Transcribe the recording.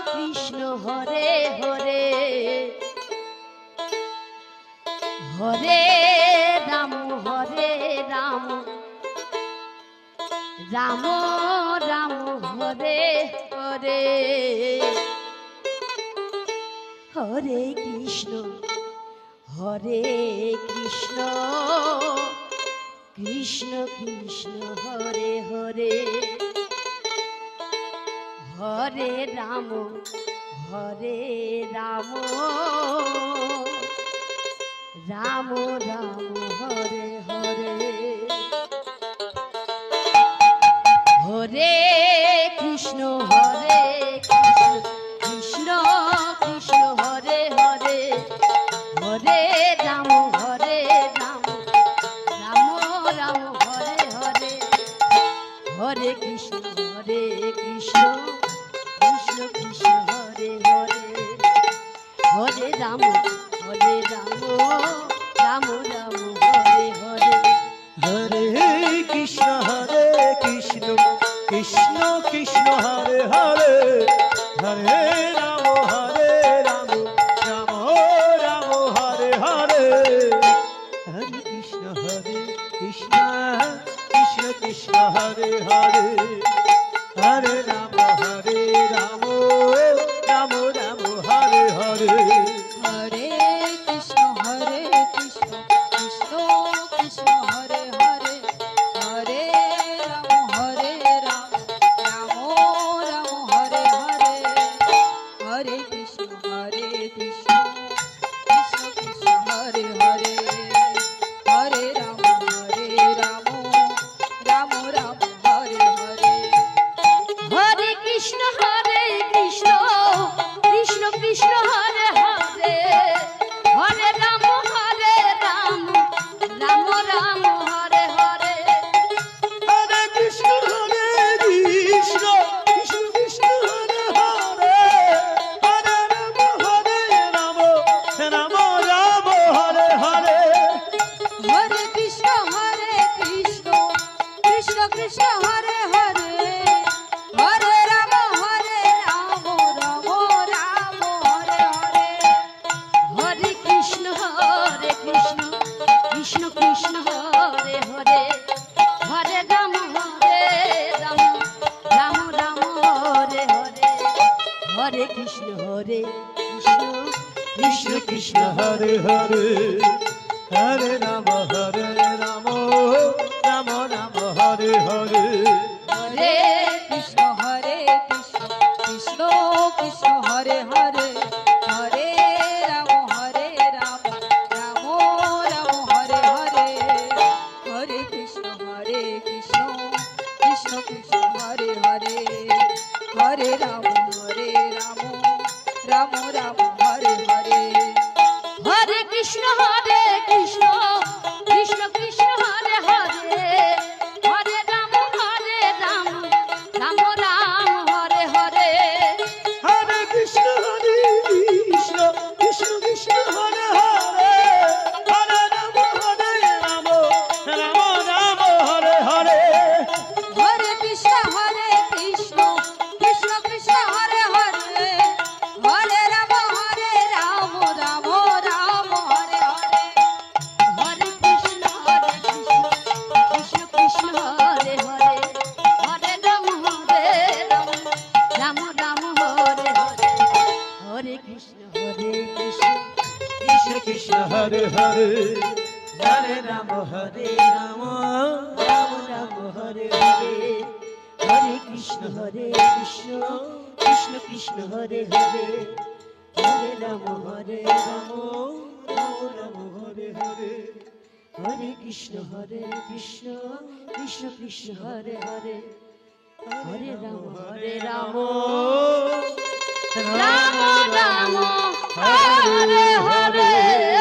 Krishna Hare Hare Hare Ram Ram Ram Hare Hare Hare Krishna Krishna Krishna Hare Hare Hare Ram Ram Ram Hare Hare Hare Krishna Krishna Krishna Hare Hare Hare Ram Ram Ram Hare Hare Hare Krishna Krishna Krishna Hare Hare Hare Ram Ram Ram Hare Hare Hare Krishna Krishna Krishna Krishna Hare Hare Hare Ram Ram Ram Hare Hare Hare Krishna Krishna Krishna Krishna Hare Hare Hare Ram Ram Ram Ram Hare Hare Hare Krishna Krishna Krishna Hare Hare Hare Ram Ram Ram Hare Hare Hare Krishna Krishna Krishna Hare Hare Hare Ram Ram Ram Hare Hare Hare Krishna Krishna Krishna Hare Hare Hare Ram Ram Ram Hare Hare Hare Krishna Krishna Krishna Krishna Hare Hare Hare Ram Ram Ram Hare Hare Hare Krishna Krishna Krishna Krishna Hare Hare Hare Ram Ram Ram Hare Hare Hare Krishna Krishna Krishna Hare Hare Hare Ram Ram Ram Hare Hare Hare Krishna Krishna Krishna Hare Hare Hare Ram Ram Ram Hare Hare Hare Krishna Krishna Krishna Hare Hare Hare Ram Ram Ram Hare Hare Hare Krishna Krishna Krishna Hare Hare Hare Ram Ram Ram Hare Hare Hare Krishna Krishna Krishna Krishna Hare Hare Hare Ram Ram Ram Hare Hare Hare Krishna Krishna Krishna Krishna Hare Hare Hare Ram Ram Ram Hare Hare Hare Krishna Krishna Krishna Krishna Hare Hare Hare Ram Ram Ram Hare Hare Hare Krishna Krishna Krishna Hare Hare Hare Ram Ram Hare Hare Hare Krishna Krishna Krishna Hare Hare Hare Ram Ram Ram Hare Hare Hare Krishna Krishna Krishna Krishna Hare Hare Hare Ram Ram Ram Hare Hare Hare Krishna Krishna Krishna Krishna Hare Hare Hare Ram Ram Ram Hare Hare